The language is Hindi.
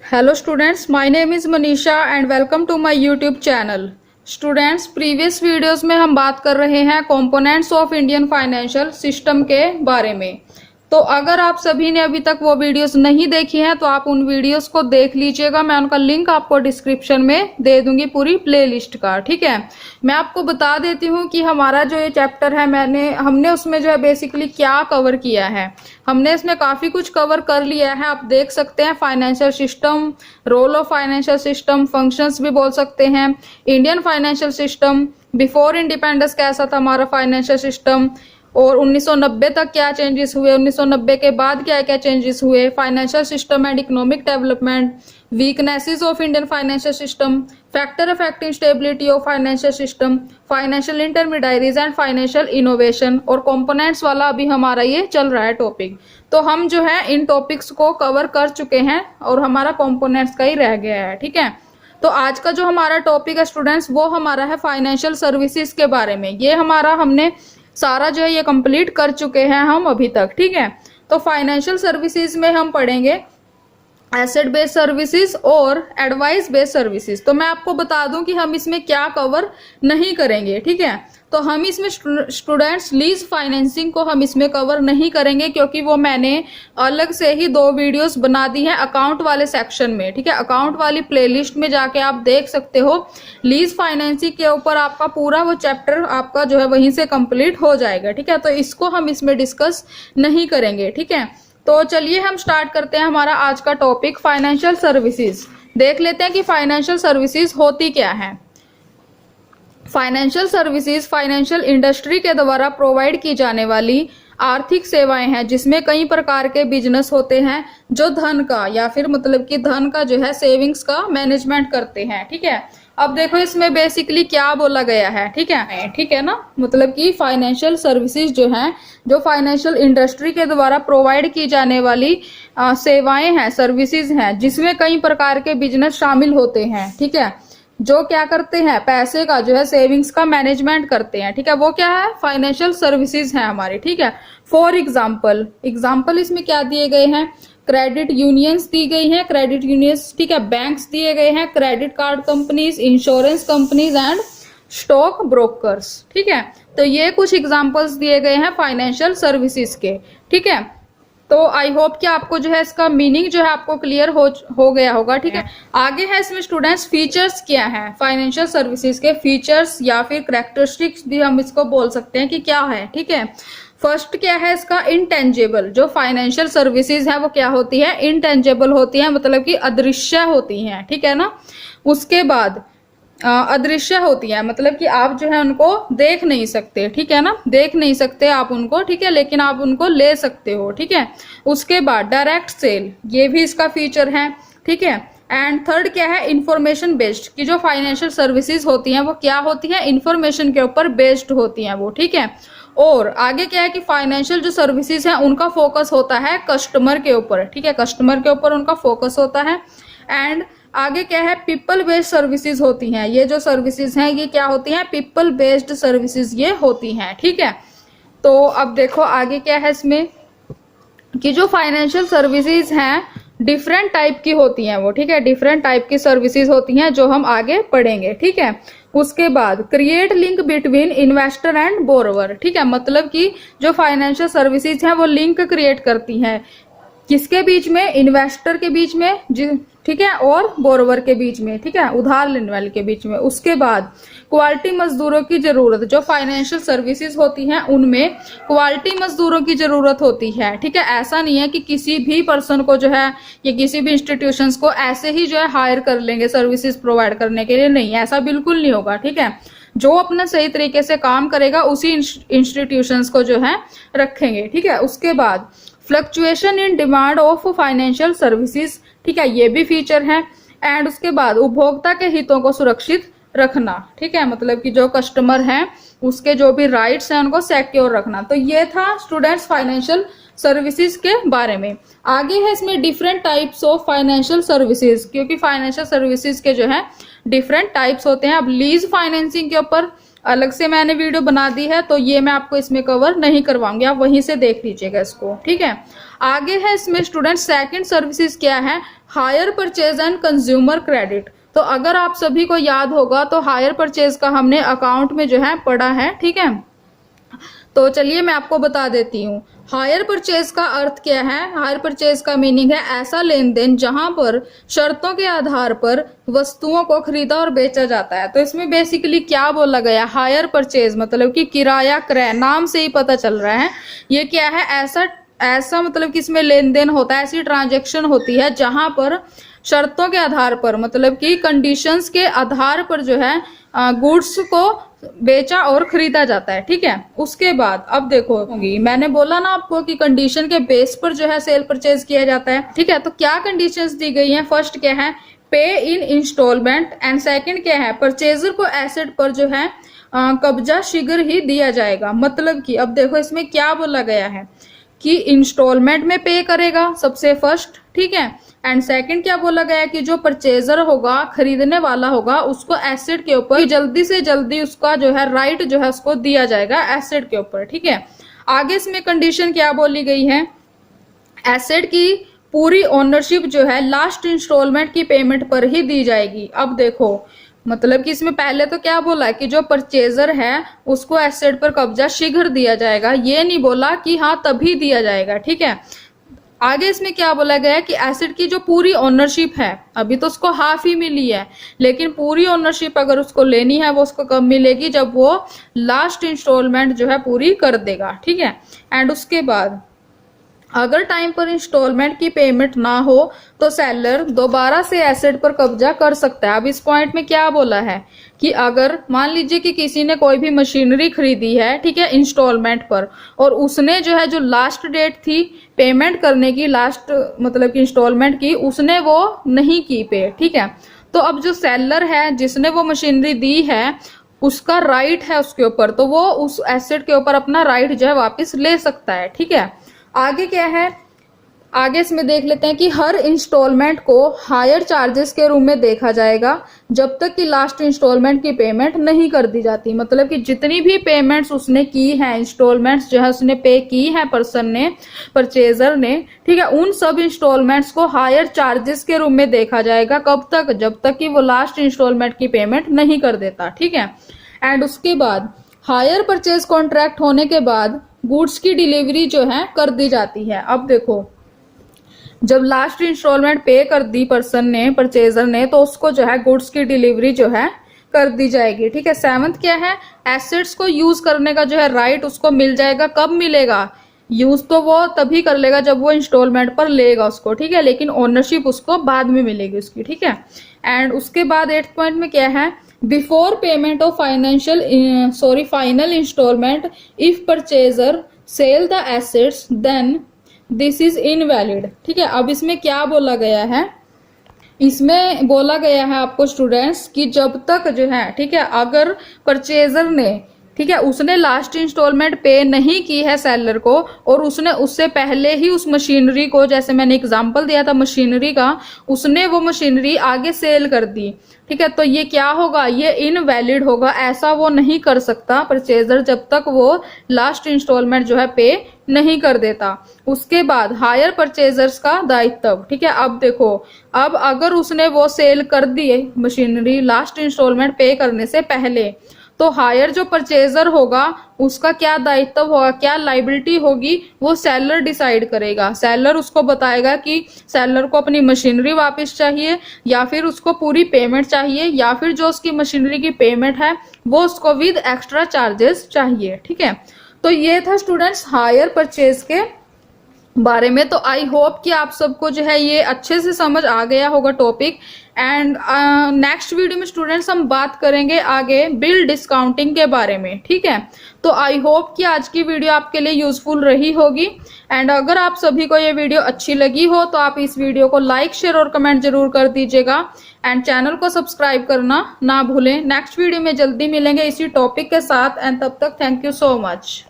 Hello students, my name is Manisha and welcome to my YouTube channel. Students, previous videos में हम बात कर रहे हैं components of Indian financial system के बारे में। तो अगर आप सभी ने अभी तक वो वीडियोस नहीं देखी हैं तो आप उन वीडियोस को देख लीजिएगा। मैं उनका लिंक आपको डिस्क्रिप्शन में दे दूंगी पूरी प्लेलिस्ट का। ठीक है, मैं आपको बता देती हूँ कि हमारा जो ये चैप्टर है हमने उसमें जो है बेसिकली क्या कवर किया है। हमने इसमें काफी कुछ कवर कर लिया है। आप देख सकते हैं financial system, role of financial system, functions भी बोल सकते हैं, Indian financial system, before independence कैसा था हमारा फाइनेंशियल सिस्टम, और 1990 तक क्या चेंजेस हुए, 1990 के बाद क्या क्या चेंजेस हुए, financial system and economic development, weaknesses of Indian financial system, factor affecting stability of financial system, financial intermediaries and financial innovation, और कंपोनेंट्स वाला अभी हमारा ये चल रहा है टॉपिक। तो हम जो है इन टॉपिक्स को कवर कर चुके हैं और हमारा कंपोनेंट्स का ही रह गया है। ठीक है, तो आज का जो हमारा टॉपिक है स्टूडेंट्स वो हमारा है फाइनेंशियल सर्विसेज के बारे में। ये हमने सारा जो है ये कंप्लीट कर चुके हैं हम अभी तक। ठीक है, तो फाइनेंशियल सर्विसेज में हम पढ़ेंगे एसेट बेस्ड सर्विसेज और एडवाइस बेस्ड सर्विसेज। तो मैं आपको बता दूं कि हम इसमें क्या कवर नहीं करेंगे। ठीक है, तो हम इसमें स्टूडेंट्स लीज फाइनेंसिंग को हम इसमें कवर नहीं करेंगे क्योंकि वो मैंने अलग से ही 2 वीडियोस बना दी हैं अकाउंट वाले सेक्शन में। ठीक है, अकाउंट वाली प्लेलिस्ट में जाके आप देख सकते हो। लीज फाइनेंसिंग के ऊपर आपका पूरा वो चैप्टर आपका जो है वहीं से कंप्लीट हो जाएगा। ठीक है, तो इसको हम इसमें डिस्कस नहीं करेंगे। ठीक है, तो चलिए हम स्टार्ट करते हैं हमारा आज का टॉपिक फाइनेंशियल सर्विसेज। देख लेते हैं कि फाइनेंशियल सर्विसेज होती क्या है। फाइनेंशियल सर्विसेज फाइनेंशियल इंडस्ट्री के द्वारा प्रोवाइड की जाने वाली आर्थिक सेवाएं हैं जिसमें कई प्रकार के बिजनेस होते हैं जो धन का या फिर मतलब कि धन का जो है सेविंग्स का मैनेजमेंट करते हैं। ठीक है, अब देखो इसमें बेसिकली क्या बोला गया है। ठीक है ना, मतलब कि फाइनेंशियल सर्विसेज जो हैं, जो फाइनेंशियल इंडस्ट्री के द्वारा प्रोवाइड की जाने वाली सेवाएं हैं, सर्विसेज हैं जिसमें कई प्रकार के बिजनेस शामिल होते हैं। ठीक है, जो क्या करते हैं, पैसे का जो है सेविंग्स का मैनेजमेंट करते हैं। ठीक है, वो क्या है, फाइनेंशियल सर्विसेज है हमारी। ठीक है, फॉर एग्जाम्पल इसमें क्या दिए गए हैं, क्रेडिट यूनियंस दी गई हैं, क्रेडिट यूनियंस। ठीक है, बैंक्स दिए गए हैं, credit card companies, insurance companies and stock brokers. ठीक है, तो ये कुछ एग्जांपल्स दिए गए हैं फाइनेंशियल सर्विसेज के। ठीक है, तो आई होप कि आपको जो है इसका मीनिंग जो है आपको क्लियर हो गया होगा। ठीक है, आगे है इसमें स्टूडेंट्स फीचर्स क्या है, फाइनेंशियल सर्विसेज के फीचर्स या फिर कैरेक्टरिस्टिक्स भी हम इसको बोल सकते हैं कि क्या है। ठीक है, फर्स्ट क्या है इसका, इंटेंजिबल। जो फाइनेंशियल सर्विसेज है वो क्या होती है, इंटेंजिबल होती है, मतलब कि अदृश्य होती हैं। ठीक है ना, उसके बाद अदृश्य होती है, मतलब कि आप जो है उनको देख नहीं सकते। ठीक है ना, देख नहीं सकते आप उनको। ठीक है, लेकिन आप उनको ले सकते हो। ठीक है, उसके बाद डायरेक्ट सेल, ये भी इसका फीचर है। ठीक है, एंड थर्ड क्या है, इंफॉर्मेशन बेस्ड, कि जो फाइनेंशियल सर्विसेज होती हैं वो क्या होती है, इंफॉर्मेशन के ऊपर बेस्ड होती हैं वो। ठीक है, और आगे क्या है कि फाइनेंशियल जो सर्विसेज है उनका फोकस होता है कस्टमर के ऊपर। ठीक है, कस्टमर के ऊपर उनका फोकस होता है। एंड आगे क्या है, पीपल बेस्ड सर्विसेज होती हैं। ये जो सर्विसेज हैं ये क्या होती हैं, पीपल बेस्ड सर्विसेज ये होती हैं। ठीक है, तो अब देखो आगे क्या है इसमें कि जो फाइनेंशियल सर्विसेज हैं डिफरेंट टाइप की होती हैं वो। ठीक है, डिफरेंट टाइप की सर्विसेज होती हैं जो हम आगे पढ़ेंगे। ठीक है, उसके बाद create link between investor and borrower. ठीक है, मतलब कि जो फाइनेंशियल सर्विसेज हैं वो लिंक क्रिएट करती हैं, किसके बीच में, इन्वेस्टर के बीच में, ठीक है, और बोरोवर के बीच में। ठीक है, उधार लेने वाले के बीच में। उसके बाद क्वालिटी मजदूरों की जरूरत, जो फाइनेंशियल सर्विसेज होती हैं उनमें क्वालिटी मजदूरों की जरूरत होती है। ठीक है, ऐसा नहीं है कि किसी भी पर्सन को जो है या किसी भी इंस्टीट्यूशंस को ऐसे ही जो है हायर कर लेंगे सर्विसेज प्रोवाइड करने के लिए, नहीं, ऐसा बिल्कुल नहीं होगा। ठीक है, जो अपना सही तरीके से काम करेगा उसी इंस्टीट्यूशंस को जो है रखेंगे। ठीक है, उसके बाद fluctuation in demand of financial services. ठीक है, ये भी फीचर है। एंड उसके बाद उपभोक्ता के हितों को सुरक्षित रखना। ठीक है, मतलब कि जो कस्टमर हैं उसके जो भी राइट्स हैं उनको सिक्योर रखना। तो ये था स्टूडेंट्स फाइनेंशियल सर्विसेज के बारे में। आगे है इसमें different types of financial services, क्योंकि फाइनेंशियल सर्विसेज के जो है डिफरेंट टाइप्स होते हैं। अब लीज फाइनेंसिंग के ऊपर अलग से मैंने वीडियो बना दी है, तो ये मैं आपको इसमें कवर नहीं करवाऊंगी, आप वहीं से देख लीजिएगा इसको, ठीक है। आगे है इसमें स्टूडेंट सेकंड सर्विसेज क्या है, hire purchase and consumer credit. तो अगर आप सभी को याद होगा तो हायर परचेज का हमने अकाउंट में जो है पढ़ा है, ठीक है। तो चलिए मैं आपको बता देती हूँ। हायर परचेज का अर्थ क्या है, हायर परचेज का मीनिंग है ऐसा लेन देन जहां पर शर्तों के आधार पर वस्तुओं को खरीदा और बेचा जाता है। तो इसमें बेसिकली क्या बोला गया, हायर परचेज मतलब कि किराया क्रय, नाम से ही पता चल रहा है ये क्या है, ऐसा मतलब कि इसमें लेन देन होता है, ऐसी ट्रांजेक्शन होती है जहां पर शर्तों के आधार पर मतलब कि कंडीशंस के आधार पर जो है गुड्स को बेचा और खरीदा जाता है, ठीक है। उसके बाद अब देखो, मैंने बोला ना आपको कि कंडीशन के बेस पर जो है सेल परचेज किया जाता है, ठीक है। तो क्या कंडीशंस दी गई हैं, फर्स्ट क्या है, पे इन इंस्टॉलमेंट, एंड सेकंड क्या है, परचेजर को एसेट पर जो है कब्जा शीघ्र ही दिया जाएगा। मतलब कि अब देखो इसमें क्या बोला गया है कि इंस्टॉलमेंट में पे करेगा सबसे फर्स्ट, ठीक है। एंड सेकंड क्या बोला गया है कि जो परचेजर होगा, खरीदने वाला होगा, उसको एसेट के ऊपर जल्दी से जल्दी उसका जो है राइट जो है उसको दिया जाएगा एसेट के ऊपर, ठीक है। आगे इसमें कंडीशन क्या बोली गई है, एसेट की पूरी ओनरशिप जो है लास्ट इंस्टॉलमेंट की पेमेंट पर ही दी जाएगी। अब देखो मतलब कि इसमें पहले तो क्या बोला है कि जो परचेजर है उसको एसेट पर कब्जा शीघ्र दिया जाएगा, ये नहीं बोला कि हाँ तभी दिया जाएगा, ठीक है। आगे इसमें क्या बोला गया है कि एसेट की जो पूरी ओनरशिप है, अभी तो उसको हाफ ही मिली है, लेकिन पूरी ओनरशिप अगर उसको लेनी है वो उसको कब मिलेगी, जब वो लास्ट इंस्टॉलमेंट जो है पूरी कर देगा, ठीक है। एंड उसके बाद अगर टाइम पर इंस्टॉलमेंट की पेमेंट ना हो तो सेलर दोबारा से एसेट पर कब्जा कर सकता है। अब इस पॉइंट में क्या बोला है कि अगर मान लीजिए कि किसी ने कोई भी मशीनरी खरीदी है, ठीक है, इंस्टॉलमेंट पर, और उसने जो है जो लास्ट डेट थी पेमेंट करने की, लास्ट मतलब कि इंस्टॉलमेंट की, उसने वो नहीं की पे, ठीक है। तो अब जो सेलर है जिसने वो मशीनरी दी है उसका राइट है उसके ऊपर, तो वो उस एसेट के ऊपर अपना राइट जो है वापस ले सकता है, ठीक है। आगे क्या है, आगे इसमें देख लेते हैं कि हर इंस्टॉलमेंट को हायर चार्जेस के रूप में देखा जाएगा जब तक कि लास्ट इंस्टॉलमेंट की पेमेंट नहीं कर दी जाती। मतलब कि जितनी भी पेमेंट्स उसने की हैं, इंस्टॉलमेंट्स जो है उसने पे की है पर्सन ने, परचेजर ने, ठीक है, उन सब इंस्टॉलमेंट्स को हायर चार्जेस के रूप में देखा जाएगा। कब तक, जब तक कि वो लास्ट इंस्टॉलमेंट की पेमेंट नहीं कर देता, ठीक है। एंड उसके बाद हायर परचेज कॉन्ट्रैक्ट होने के बाद गुड्स की डिलीवरी जो है कर दी जाती है। अब देखो जब लास्ट इंस्टॉलमेंट पे कर दी पर्सन ने, परचेजर ने, तो उसको जो है गुड्स की डिलीवरी जो है कर दी जाएगी, ठीक है। सेवंथ क्या है, एसेट्स को यूज करने का जो है राइट उसको मिल जाएगा। कब मिलेगा, यूज तो वो तभी कर लेगा जब वो इंस्टॉलमेंट पर लेगा उसको, ठीक है, लेकिन ओनरशिप उसको बाद में मिलेगी उसकी, ठीक है। एंड उसके बाद 8th पॉइंट में क्या है, before payment of final instalment if purchaser sell the assets then this is invalid, ठीक है। अब इसमें क्या बोला गया है, इसमें बोला गया है आपको स्टूडेंट्स कि जब तक जो है, ठीक है, अगर परचेजर ने, ठीक है, उसने लास्ट इंस्टॉलमेंट पे नहीं की है सेलर को, और उसने उससे पहले ही उस मशीनरी को, जैसे मैंने एग्जांपल दिया था मशीनरी का, उसने वो मशीनरी आगे सेल कर दी, ठीक है, तो ये क्या होगा, ये इनवैलिड होगा। ऐसा वो नहीं कर सकता परचेजर जब तक वो लास्ट इंस्टॉलमेंट जो है पे नहीं कर देता। उसके बाद हायर परचेजर्स का दायित्व, ठीक है। अब देखो, अब अगर उसने वो सेल कर दी मशीनरी लास्ट इंस्टॉलमेंट पे करने से पहले, तो हायर जो परचेजर होगा उसका क्या दायित्व होगा, क्या लाइबिलिटी होगी, वो सेलर डिसाइड करेगा। सेलर उसको बताएगा कि सेलर को अपनी मशीनरी वापस चाहिए, या फिर उसको पूरी पेमेंट चाहिए, या फिर जो उसकी मशीनरी की पेमेंट है वो उसको विद एक्स्ट्रा चार्जेस चाहिए, ठीक है। तो ये था स्टूडेंट्स हायर परचेज के बारे में। तो आई होप कि आप सबको जो है ये अच्छे से समझ आ गया होगा टॉपिक। एंड नेक्स्ट वीडियो में स्टूडेंट्स हम बात करेंगे आगे बिल डिस्काउंटिंग के बारे में, ठीक है। तो आई होप कि आज की वीडियो आपके लिए यूजफुल रही होगी। एंड अगर आप सभी को ये वीडियो अच्छी लगी हो तो आप इस वीडियो को लाइक, शेयर और कमेंट जरूर कर दीजिएगा। एंड चैनल को सब्सक्राइब करना ना भूलें। नेक्स्ट वीडियो में जल्दी मिलेंगे इसी टॉपिक के साथ। एंड तब तक थैंक यू सो मच।